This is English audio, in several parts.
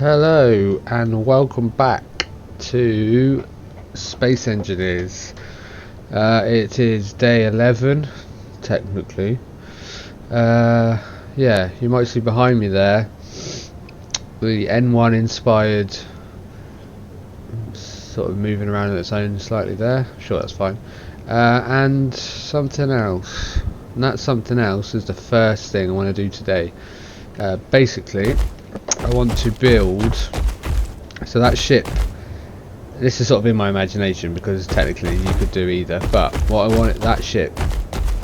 Hello and welcome back to Space Engineers. It is day 11, technically. Yeah, you might see behind me there the N1 inspired, sort of moving around on its own slightly there. Sure, that's fine. And something else. And that something else is the first thing I want to do today. Basically, I want to build, so that ship, this is sort of in my imagination because technically you could do either, but what I want, that ship,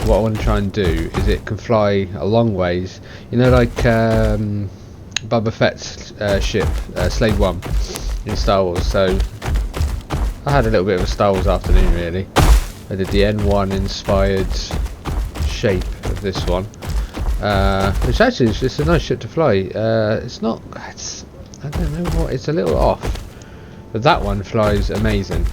what I want to try and do is it can fly a long ways, you know, like Boba Fett's ship, Slave 1 in Star Wars. So I had a little bit of a Star Wars afternoon really. I did the N1 inspired shape of this one. Which actually is just a nice ship to fly. It's not, I don't know what, it's a little off, but that one flies amazing.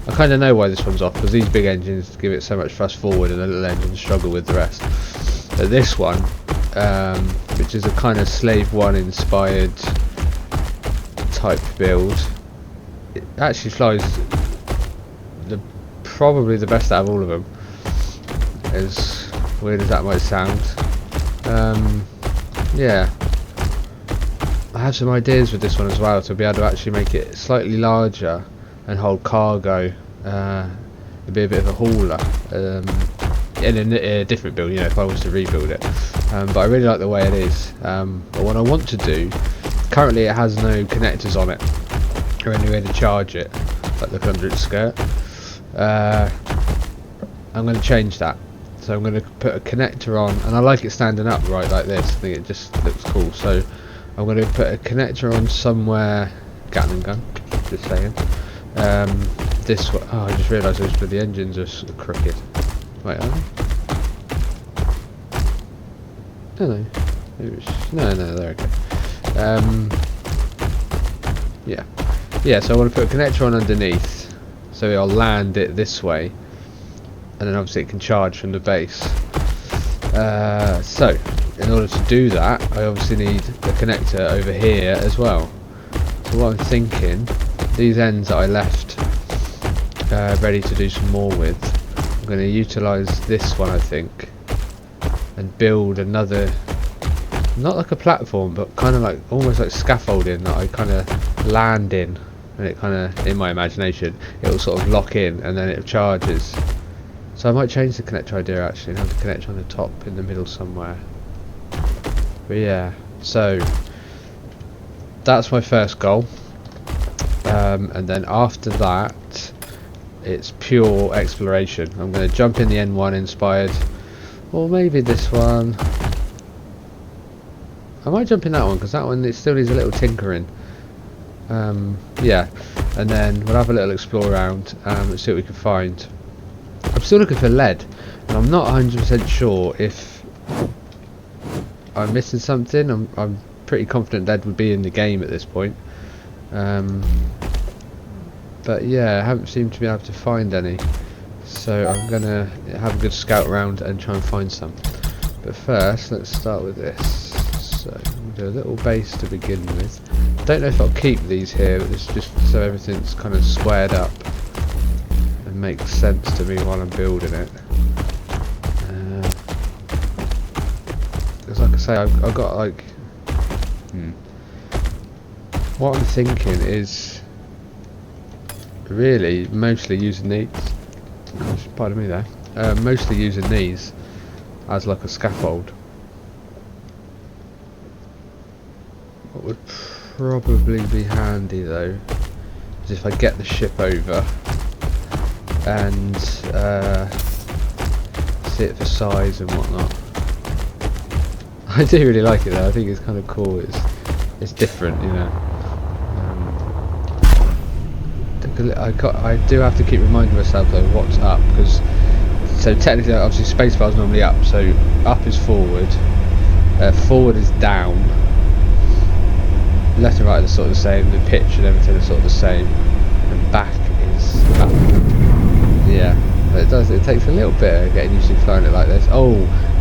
I kind of know why this one's off, because these big engines give it so much thrust forward and the little engines struggle with the rest. But this one, which is a kind of Slave 1 inspired type build, it actually flies probably the best out of all of them. As weird as that might sound. Yeah, I have some ideas with this one as well to be able to actually make it slightly larger and hold cargo, and be a bit of a hauler, in a different build, you know, if I was to rebuild it. But I really like the way it is. But what I want to do, currently it has no connectors on it or any way to charge it, like look under its skirt. I'm going to change that. So I'm going to put a connector on, and I like it standing up right like this. I think it just looks cool. So I'm going to put a connector on somewhere. Gatling gun, just saying. This one. Oh, I just realised the engines are sort of crooked. Wait, are they? No, they're okay. Yeah. So I want to put a connector on underneath, so I'll land it this way. And then obviously it can charge from the base. So in order to do that, I obviously need a connector over here as well. So what I'm thinking, these ends that I left ready to do some more with, I'm going to utilise this one I think and build another, not like a platform but kind of like almost like scaffolding that I kind of land in, and it kind of, in my imagination, it will sort of lock in and then it charges. So I might change the connector idea actually and have the connector on the top in the middle somewhere. But yeah, so that's my first goal. And then after that, it's pure exploration. I'm going to jump in the N1 inspired, or maybe this one. I might jump in that one because that one, it still needs a little tinkering. Yeah, and then we'll have a little explore around and see what we can find. I'm still looking for lead, and I'm not 100% sure if I'm missing something. I'm pretty confident lead would be in the game at this point. But yeah, I haven't seemed to be able to find any. So I'm going to have a good scout around and try and find some. But first, let's start with this. So I'm going to do a little base to begin with. I don't know if I'll keep these here, but it's just so everything's kind of squared up. Makes sense to me while I'm building it, because like I say, I've got like what I'm thinking is really mostly using these, pardon me there, mostly using these as like a scaffold. What would probably be handy though is if I get the ship over and see it for size and whatnot. I do really like it though. I think it's kind of cool. It's different, you know. I do have to keep reminding myself though what's up, because so technically obviously spacebar is normally up. So up is forward, forward is down, left and right are sort of the same. The pitch and everything is sort of the same, and back is up. Yeah, it does. It takes a little bit of getting used to flying it like this. Oh,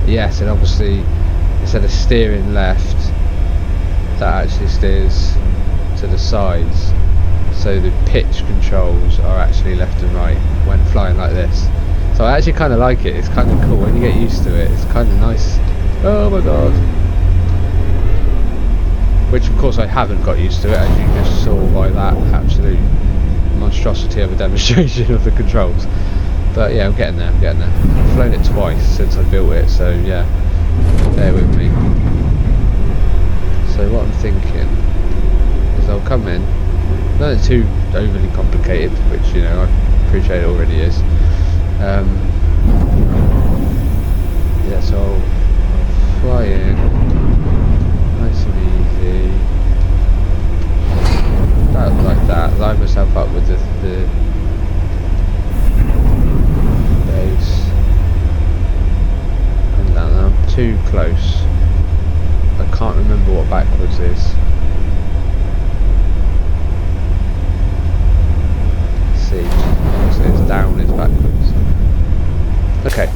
yes, and obviously instead of steering left, that actually steers to the sides, so the pitch controls are actually left and right when flying like this. So I actually kind of like it. It's kind of cool when you get used to it. It's kind of nice. Oh my god. Which of course I haven't got used to it, as you just saw by that absolute monstrosity of a demonstration of the controls. But yeah, I'm getting there, I've flown it twice since I built it, so yeah, bear with me. So what I'm thinking is I'll come in, not too overly complicated, which, you know, I appreciate it already is. Yeah, so I'll fly in, nice and easy, about like that, line myself up with the base, and down. I'm too close. I can't remember what backwards is. Let's see, obviously it's down is backwards. Okay.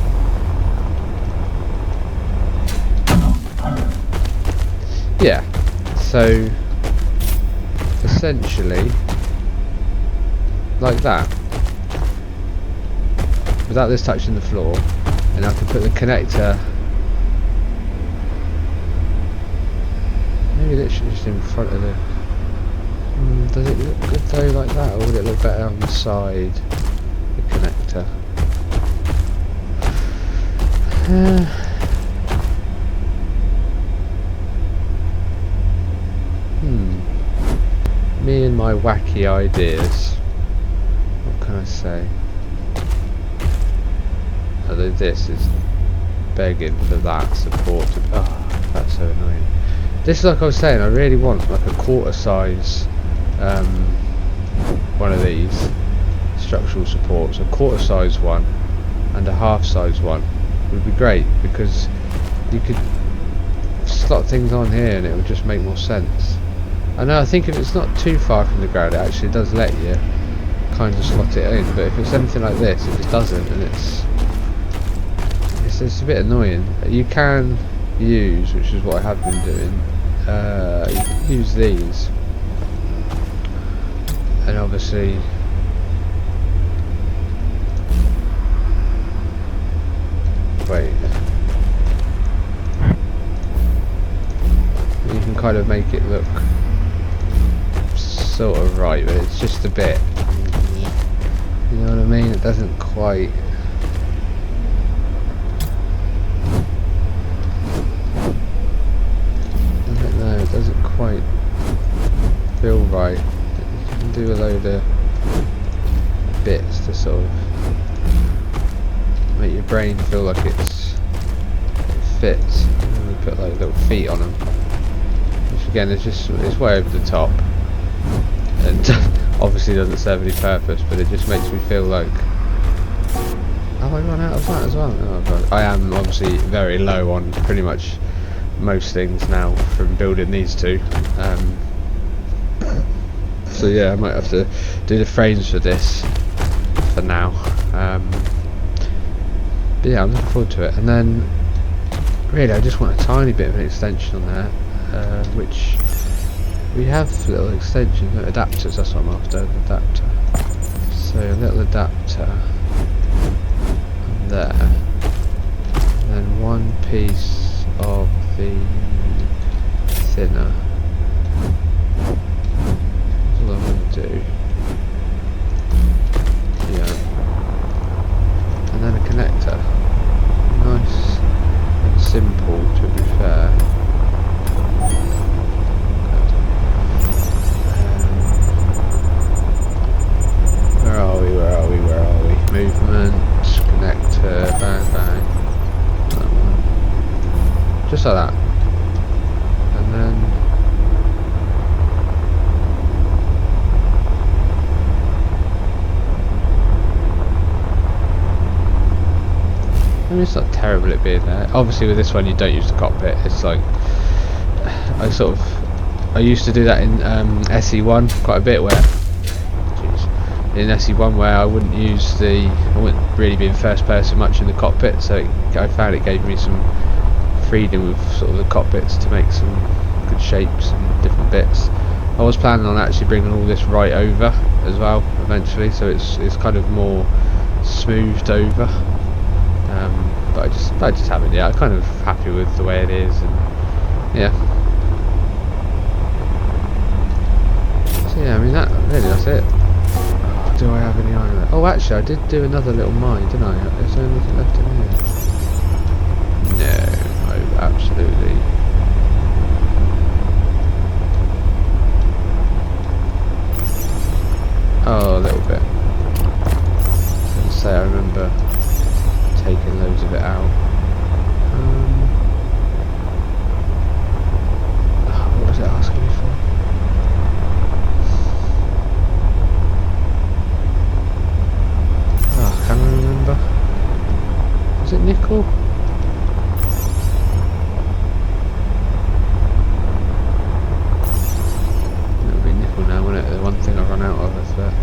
Yeah, so essentially like that, without this touching the floor, and I can put the connector maybe literally just in front of the... does it look good though like that, or would it look better on the side, the connector? Me and my wacky ideas. What can I say? Although this is begging for that support to... oh, that's so annoying. This is like I was saying, I really want like a quarter size one of these structural supports. A quarter size one and a half size one would be great, because you could slot things on here and it would just make more sense. I know, I think if it's not too far from the ground, it actually does let you kind of slot it in, but if it's anything like this, it just doesn't, and it's a bit annoying. You can use, which is what I have been doing, you can use these, and obviously wait, you can kind of make it look sort of right, but it's just a bit, you know what I mean, it doesn't quite, I don't know, it doesn't quite feel right. You can do a load of bits to sort of make your brain feel like it fits, and then we put like little feet on them, which again is just, it's way over the top and obviously doesn't serve any purpose, but it just makes me feel like, have I run out of that as well? Oh god, I am obviously very low on pretty much most things now from building these two, so yeah, I might have to do the frames for this for now, but yeah, I'm looking forward to it. And then really I just want a tiny bit of an extension on there, which we have little extensions, adapters, that's what I'm after, an adapter. So a little adapter on there, and then one piece of the thinner. That's all I'm going to do. Yeah. And then a connector. Nice and simple, to be fair. Where are we? Movement, connector, bang bang. Just like that. And then I mean, it's not terrible it being there. Obviously with this one you don't use the cockpit. It's like I used to do that in SE1 quite a bit, where in SE1 where I wouldn't really be in first person much in the cockpit, so I found it gave me some freedom with sort of the cockpits to make some good shapes and different bits. I was planning on actually bringing all this right over as well eventually, so it's kind of more smoothed over. But I just haven't yet. I'm kind of happy with the way it is, and yeah. So yeah, I mean that's it. Oh, do I have any iron left? Oh, actually, I did do another little mine, didn't I? Is there anything left in here? No, absolutely. Oh, a little bit. I was going to say, I remember taking loads of it out. Oh, what was it asking me for? Oh, can I remember? Was it nickel? It'll be nickel now, won't it? The one thing I run out of, I bet.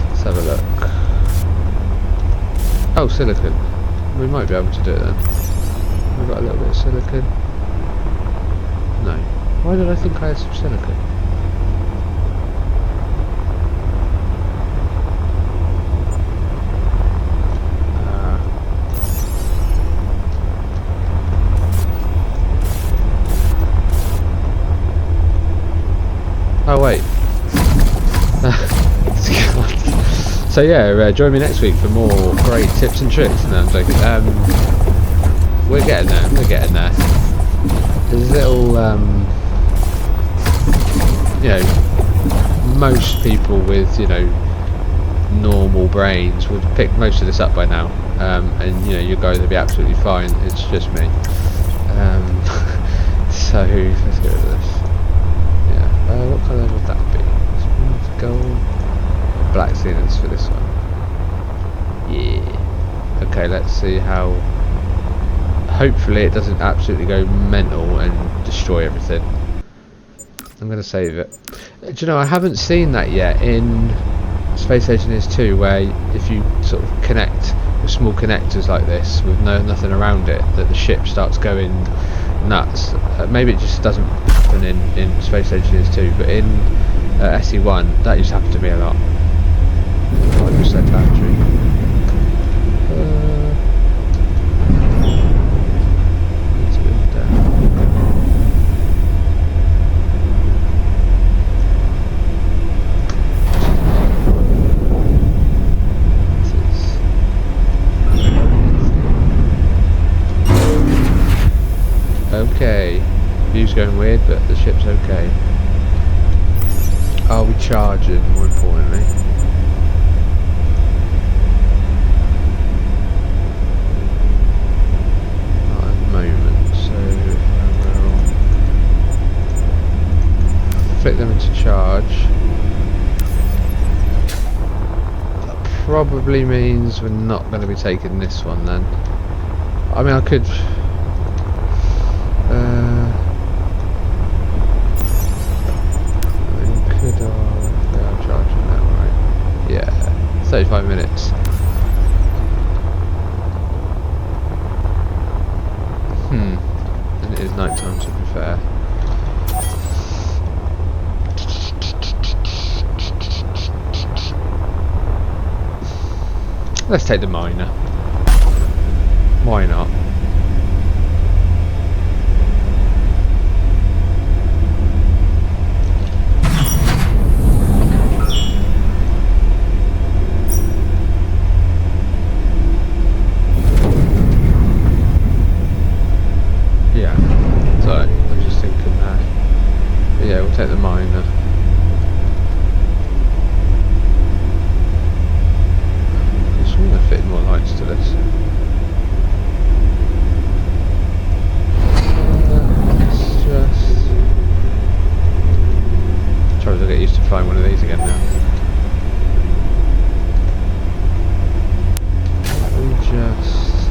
Let's have a look. Oh, silicon. We might be able to do it then. We've got a little bit of silicon. No. Why did I think I had some silicon? Oh wait. So yeah, join me next week for more great tips and tricks. No, I'm joking. We're getting there. We're getting there. There's little, you know, most people with, you know, normal brains would pick most of this up by now, and you know, you guys will be absolutely fine. It's just me. So let's get rid of this. Yeah. What colour would that be? Smooth gold. Black ceilings for this one. Yeah. Okay, let's see how. Hopefully, it doesn't absolutely go mental and destroy everything. I'm going to save it. Do you know, I haven't seen that yet in Space Engineers 2, where if you sort of connect with small connectors like this with nothing around it, that the ship starts going nuts. Maybe it just doesn't happen in Space Engineers 2, but in SE1 that used to happen to me a lot. 5% battery. Needs to build that. Okay, view's going weird, but the ship's okay. Are we charging, more importantly? Not at the moment, so I will flick them into charge. That probably means we're not going to be taking this one then. I mean, I could... they are charging now, right? Yeah, 35 minutes. And it is night time, to be fair. Let's take the miner. Why not? Take the miner. I'm just going to fit more lights to this. Let's just try to get used to flying one of these again now. We just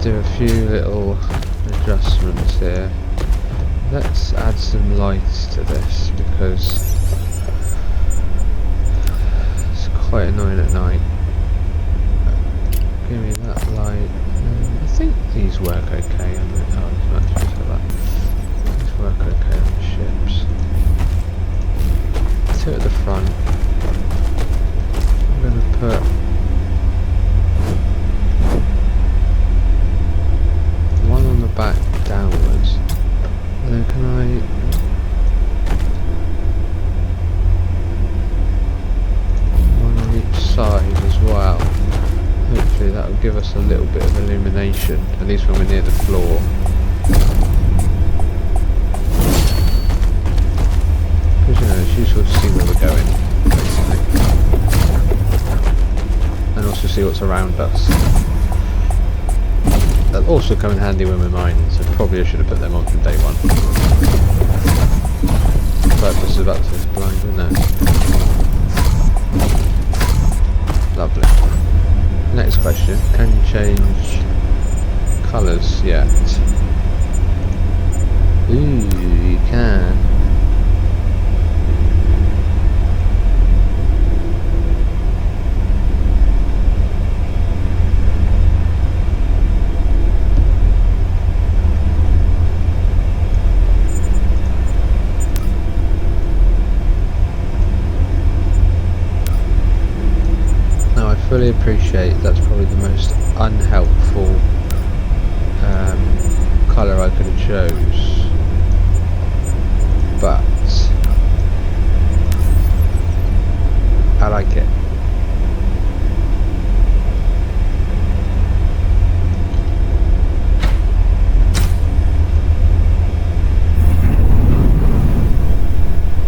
do a few little adjustments here. Let's add some lights to this because it's quite annoying at night. Give me that light. I think these work okay. Oh, there's batteries for that. Let's work okay on the ships. 2 at the front. I'm going to put one on the back downwards. And then can I... one on each side as well. Hopefully that will give us a little bit of illumination, at least when we're near the floor. Because, you know, it's useful to see where we're going, basically. And also see what's around us. That'll also come in handy when we're mining, so probably I should have put them on from day one. Purpose is about to be blind, isn't it? Lovely. Next question, can you change colours yet? Ooh, you can. Fully appreciate that's probably the most unhelpful colour I could have chose, but I like it.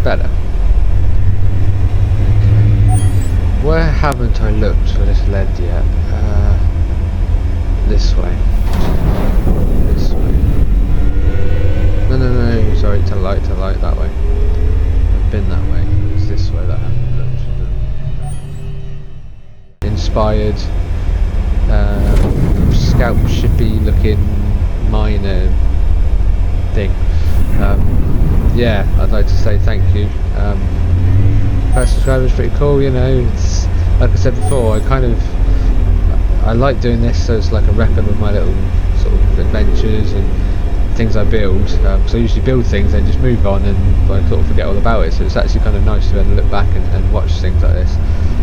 Better. Where haven't I looked for this lead yet? This way. This way. No, sorry, to light, that way. I've been that way. It's this way that I haven't looked. Inspired, scout shippy looking miner thing. Yeah, I'd like to say thank you. First subscriber is pretty cool, you know. It's like I said before, I like doing this, so it's like a record of my little sort of adventures and things I build. So I usually build things and just move on, and I sort of forget all about it. So it's actually kind of nice to be able to look back and watch things like this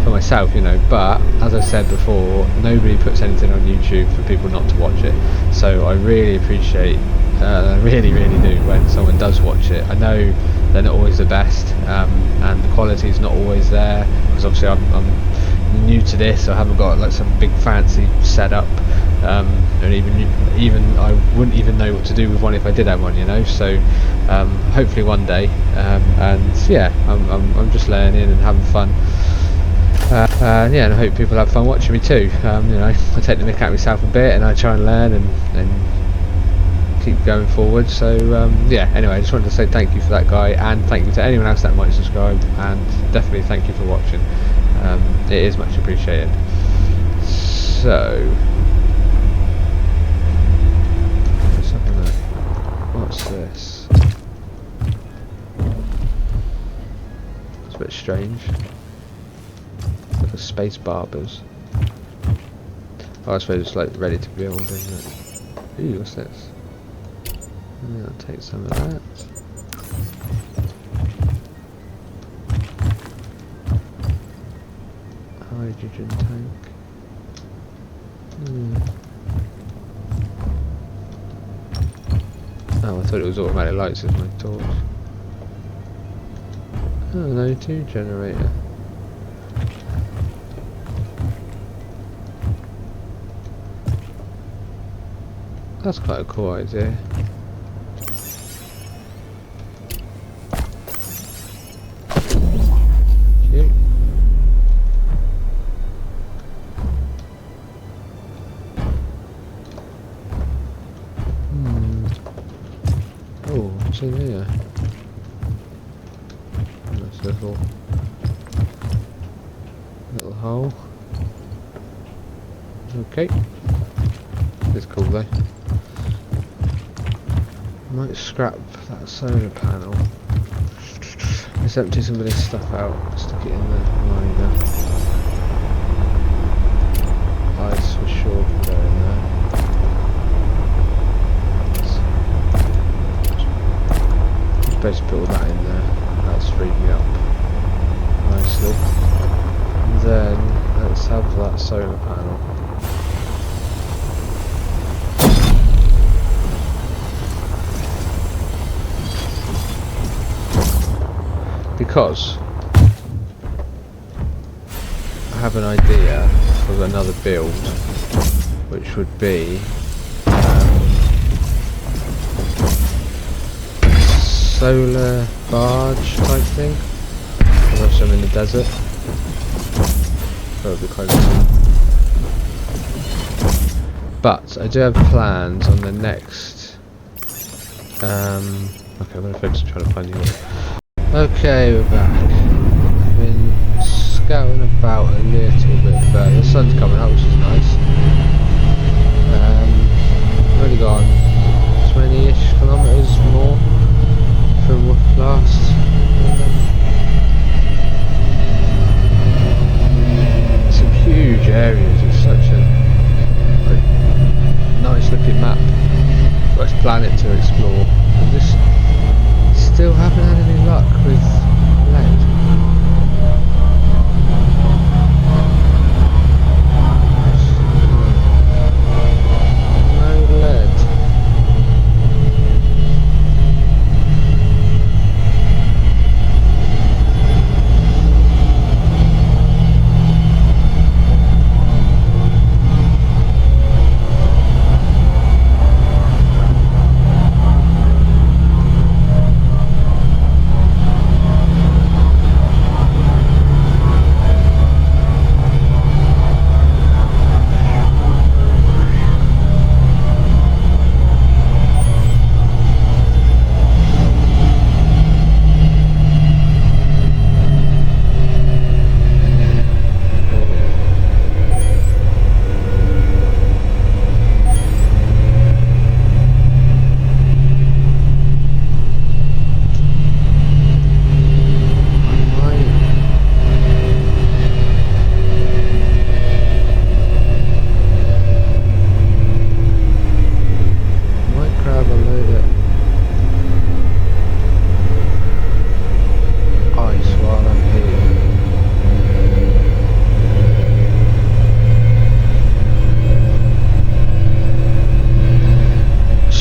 for myself, you know. But as I said before, nobody puts anything on YouTube for people not to watch it. So I really appreciate, I really do, when someone does watch it. I know they're not always the best, and the quality is not always there, because obviously I'm new to this. I haven't got like some big fancy setup, and even I wouldn't even know what to do with one if I did have one, you know. So hopefully one day, and yeah, I'm just learning and having fun. Yeah, and I hope people have fun watching me too. You know, I take the mick out of myself a bit, and I try and learn and keep going forward. So yeah, anyway, I just wanted to say thank you for that guy, and thank you to anyone else that might subscribe, and definitely thank you for watching. It is much appreciated. So let's have a look. What's this? It's a bit strange. It's like a space barbers. Oh, I suppose it's like ready to build, isn't it? Ooh, what's this? Yeah, I'll take some of that. Hydrogen tank. Oh, I thought it was automatic lights as my torch. Oh, an O2 generator. That's quite a cool idea. Oh, what's in here? Nice little hole. Okay. It's cool though. Might scrap that solar panel. Let's empty some of this stuff out, stick it in the miner. Lights for sure can go in there. supposed to put all that in there. That's freed me up nicely. And then let's have that solar panel. Because I have an idea for another build, which would be solar barge type thing. Unless I'm in the desert, that would be quite cool. But I do have plans on the next. Okay, I'm going to focus on trying to find you. Okay, we're back. I've been scouting about a little bit further. The sun's coming up, which is nice. I've only gone 20-ish kilometres more from last. Some huge areas. It's such a nice looking map. Nice planet to explore. And just still haven't had any luck with lead. No lead.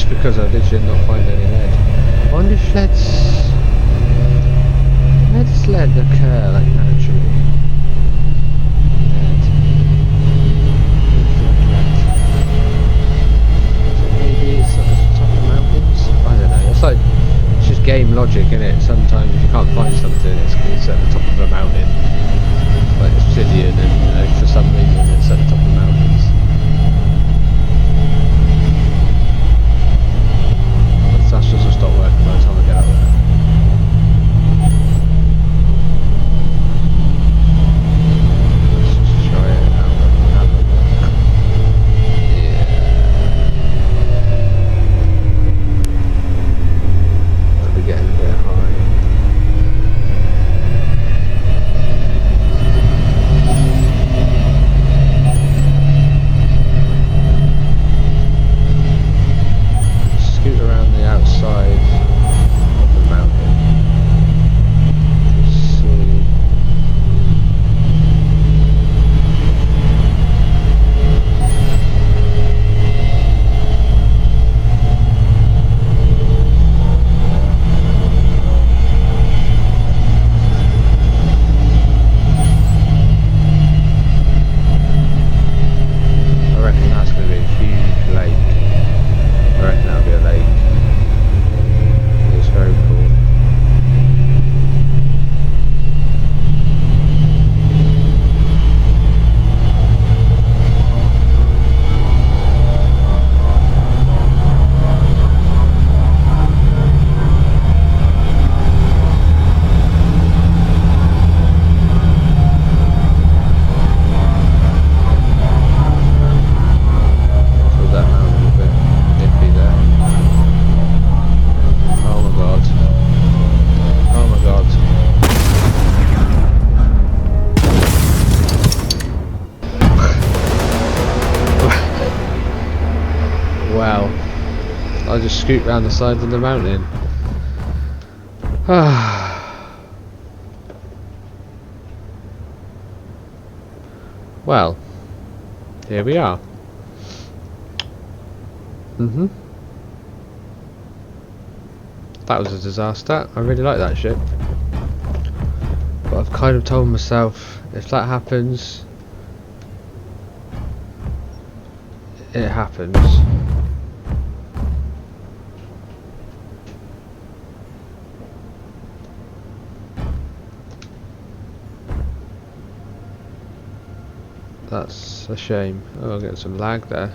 Because I literally did not find any lead. I wonder if where does lead occur like naturally? Lead. Maybe it's at the top of the mountains? I don't know. It's like, it's just game logic, isn't it? Sometimes if you can't find something, it's at the top of a mountain. Like obsidian, and for some reason it's at the top of the mountains. That's just will stop working by the time I get out there. Let's just try it out and have a look. Yeah. Might be getting a bit high. Scoot around the outside of the mountain. Let's see. I reckon that's going to be a huge lake. I reckon that'll be a lake. It's very cool. So that mountain a bit nippy there. Oh my god. Oh my god. Wow. I just scoot round the side of the mountain. Well, here we are. That was a disaster. I really like that ship. But I've kind of told myself, if that happens, it happens. That's a shame. Oh, I'll get some lag there.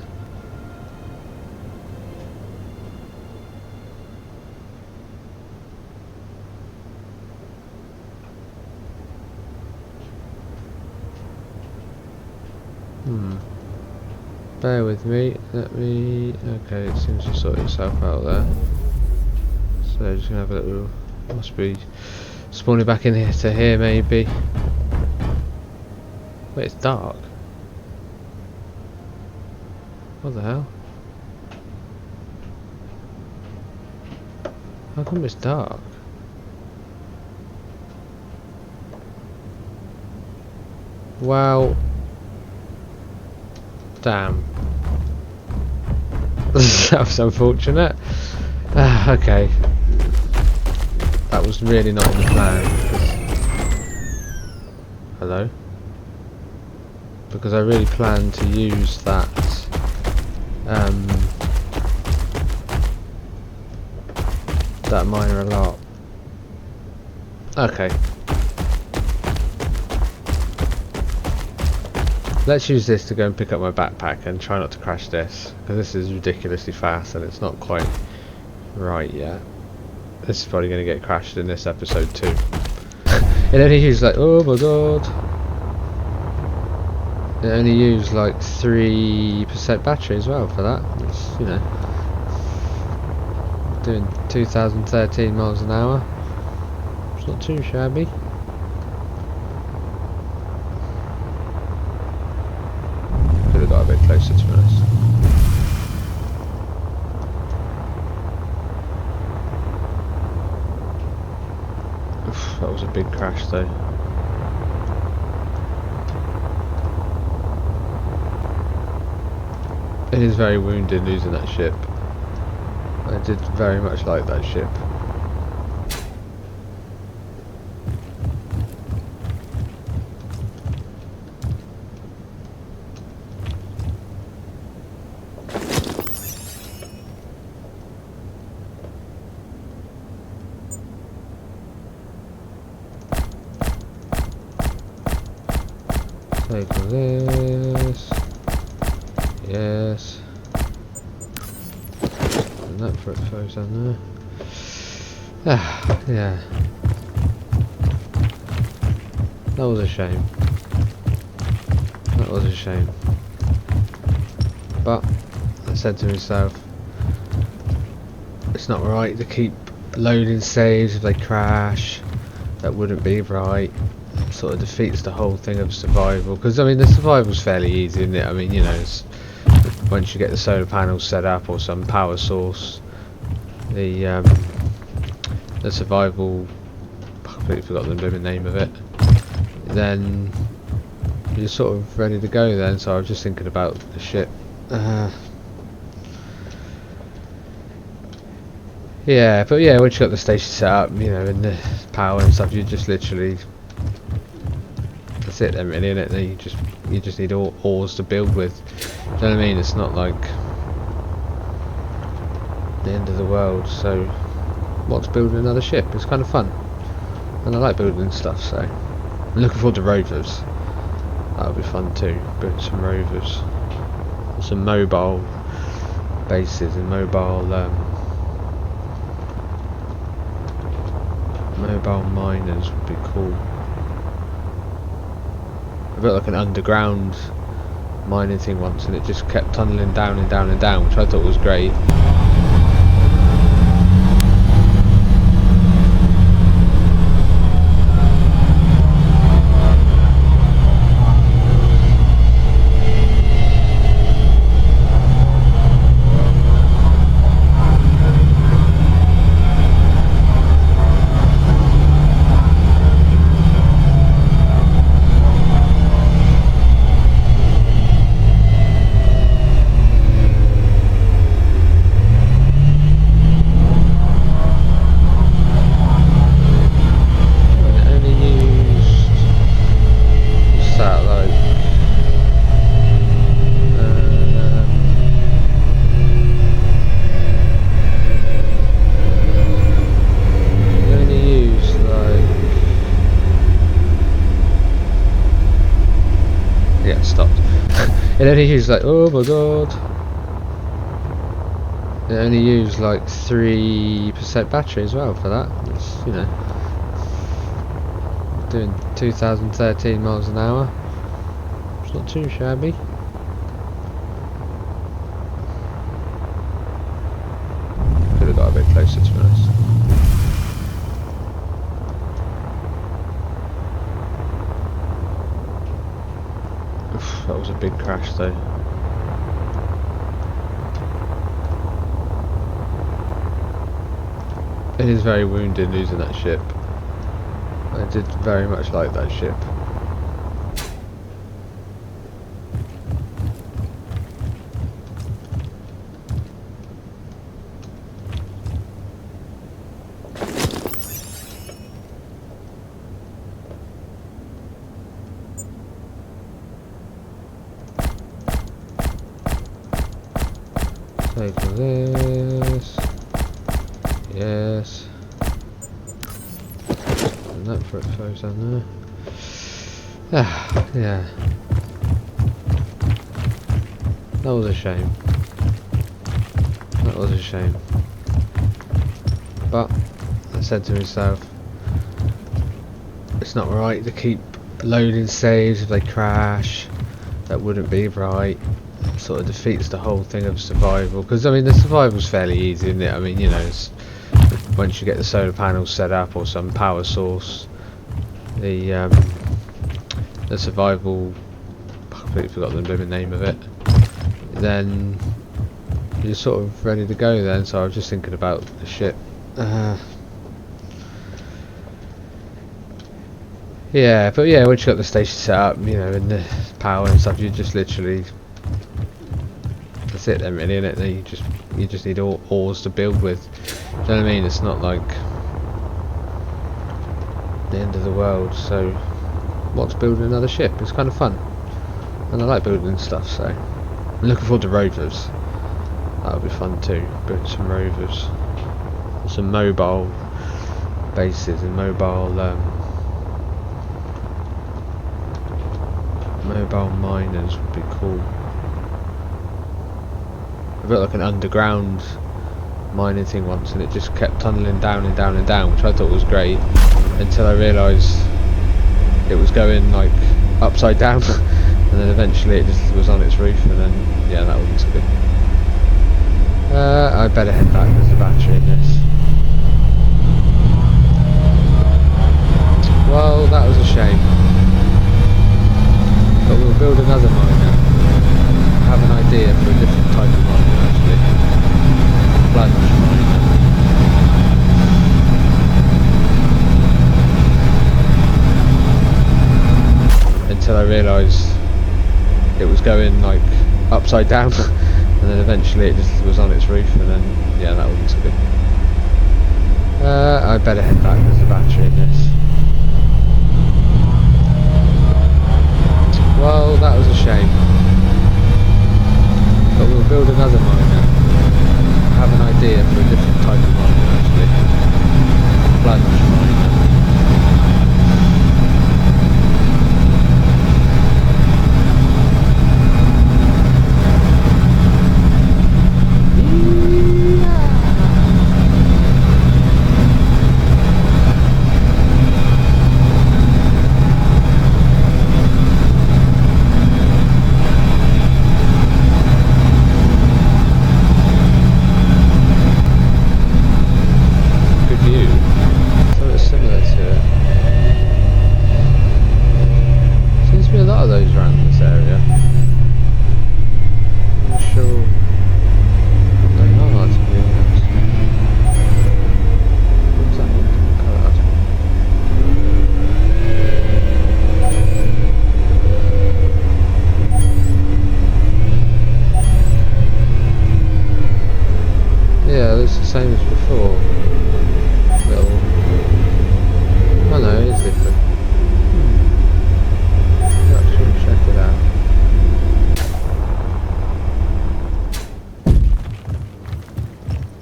Bear with me. Let me. Okay, it seems to sort itself out there. So just gonna have a little. Must be spawning back in here to here maybe. Wait, it's dark. What the hell? How come it's dark? Wow. Damn. That was unfortunate. Okay. That was really not in the plan. Hello? Because I really planned to use that that miner a lot. Okay. Let's use this to go and pick up my backpack and try not to crash this, because this is ridiculously fast and it's not quite right yet. This is probably going to get crashed in this episode too. It only used like, oh my god. It only used like 3% battery as well for that. It's, you know, doing 2013 miles an hour. It's not too shabby. Could have got a bit closer, to be honest. Oof, that was a big crash though. It is very wounding losing that ship. I did very much like that ship. Take this. Yes. And that for it flows down there. Ah, yeah. That was a shame. That was a shame. But I said to myself, it's not right to keep loading saves if they crash. That wouldn't be right. It sort of defeats the whole thing of survival. Because I mean, the survival's fairly easy, isn't it? I mean, you know, it's, once you get the solar panels set up or some power source, the survival, I completely forgot the blooming name of it, then you're sort of ready to go then. So I was just thinking about the ship. Yeah, but yeah, once you got the station set up, you know, and the power and stuff, you just literally, that's it then really, innit? Then you just need ores to build with. Do you know what I mean? It's not like the end of the world. So what's building another ship? It's kind of fun, and I like building stuff. So I'm looking forward to rovers. That'll be fun too. Build some rovers, some mobile bases and mobile miners would be cool. I built like an underground mining thing once, and it just kept tunneling down and down and down, which I thought was great. It only used like, oh my god. It only used like 3% battery as well for that. It's, you know, doing 2013 miles an hour. It's not too shabby. Could have got a bit closer, to be honest. Oof, that was a big crash though. It is very wounding losing that ship. I did very much like that ship. Take this. Yes. And that for it flows down there. Ah, yeah. That was a shame. That was a shame. But I said to myself, it's not right to keep loading saves if they crash. That wouldn't be right. It sort of defeats the whole thing of survival. Because I mean, the survival's fairly easy, isn't it? I mean, you know, it's, once you get the solar panels set up or some power source, the survival, I completely forgot the blooming name of it, then you're sort of ready to go then. So I was just thinking about the ship. Yeah, but yeah, once you got the station set up, you know, and the power and stuff, you just literally, that's it then really, innit? Then you just need ores to build with. Do you know what I mean? It's not like the end of the world. So what's building another ship? It's kind of fun, and I like building stuff. So I'm looking forward to rovers. That would be fun too. Building some rovers, some mobile bases and mobile miners would be cool. I built like an underground mining thing once, and it just kept tunneling down and down and down, which I thought was great, until I realised it was going like upside down, and then eventually it just was on its roof, and then yeah, that wasn't so good. I better head back. There's a battery in this. Well, that was a shame, but we'll build another miner. I have an idea for a different type of miner actually. Plunge miner. Until I realised it was going like upside down, and then eventually it just was on its roof, and then yeah, that wasn't so good. I better head back. There's a battery in this. Well, that was a shame, but we'll build another miner. I have an idea for a different type of miner actually. Plunge miner. Yeah, it's the same as before. Little. Oh no, it is different. Let's actually check it out.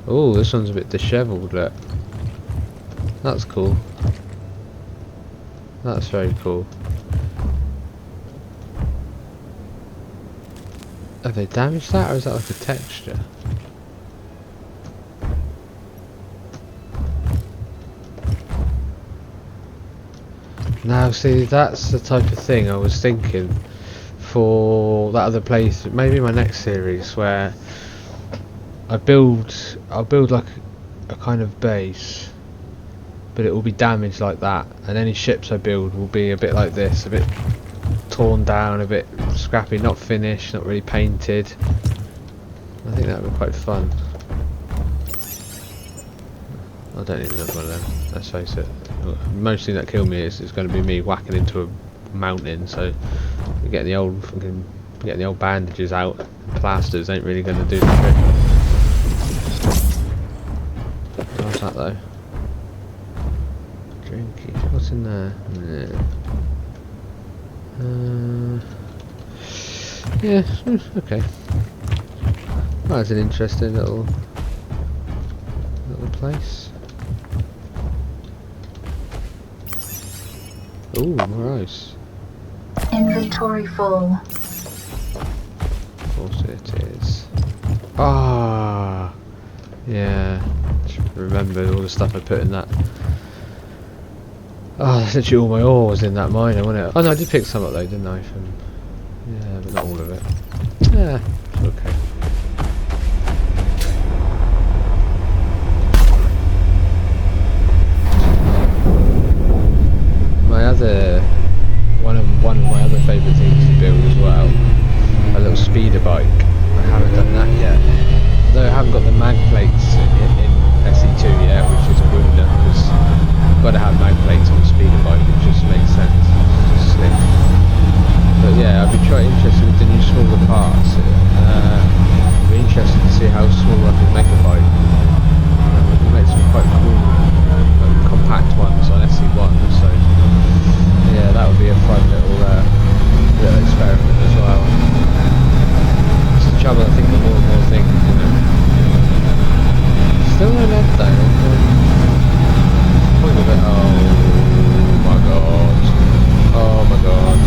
Oh, this one's a bit dishevelled, look. That's cool. That's very cool. Have they damaged that, or is that like a texture? Now see, that's the type of thing I was thinking for that other place, maybe my next series, where I'll build like a kind of base, but it will be damaged like that, and any ships I build will be a bit like this, a bit torn down, a bit scrappy, not finished, not really painted. I think that would be quite fun. I don't even know one of them, let's face it. Most thing that kill me is going to be me whacking into a mountain, so getting the old bandages out, plasters ain't really going to do the trick. What's that though? Drinky. What's in there? Yeah, okay. Well, that's an interesting little place. Ooh, nice. Inventory full. Of course it is. Ah, yeah. Just remember all the stuff I put in that. Oh, essentially all my ore was in that miner, wasn't it? Oh no, I did pick some up though, didn't I? Yeah, but not all of it. Yeah, it's okay. One of my other favourite things to build as well, a little speeder bike. I haven't done that yet, though I haven't got the mag plates in SE2 yet, which is a wonder, because you've got to have mag plates on a speeder bike. It just makes sense, it's just slick. But yeah, I'd be interested with the new smaller parts. I'd be interested to see how small I can make a bike. We can make some quite cool compact ones on SE1, so yeah, that would be a fun little experiment as well. It's the trouble, I think, the more and more things, you know. Still no lead though. Point of it. Oh my god. Oh my god.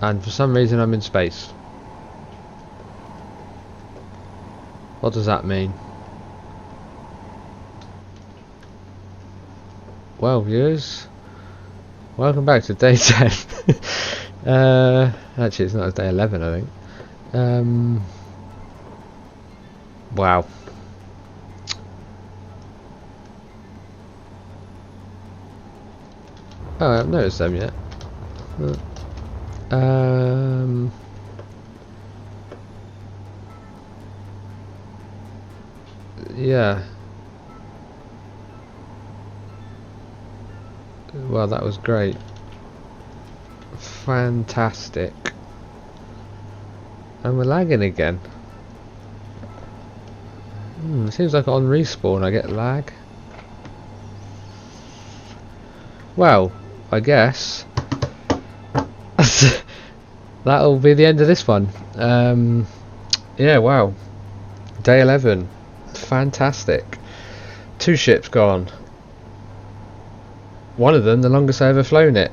And for some reason I'm in space. What does that mean? Well, viewers, welcome back to day 10. Actually it's not, it's day 11 I think. Wow. Oh, I haven't noticed them yet. Yeah. Well, that was great. Fantastic. And we're lagging again. It seems like on respawn I get lag. Well, I guess that'll be the end of this one. Yeah, wow. Day 11. Fantastic. 2 ships gone. One of them, the longest I ever flown it.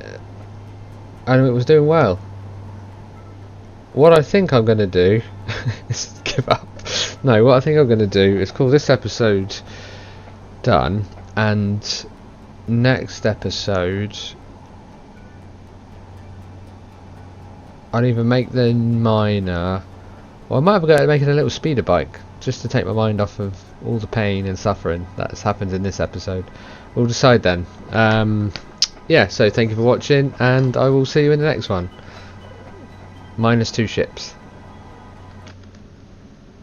And it was doing well. What I think I'm going to do is give up. No, what I think I'm going to do is call this episode done. And next episode I'll either make the miner, or I might have a go at making a little speeder bike, just to take my mind off of all the pain and suffering that's happened in this episode. We'll decide then. Yeah, so thank you for watching, and I will see you in the next one. -2 ships.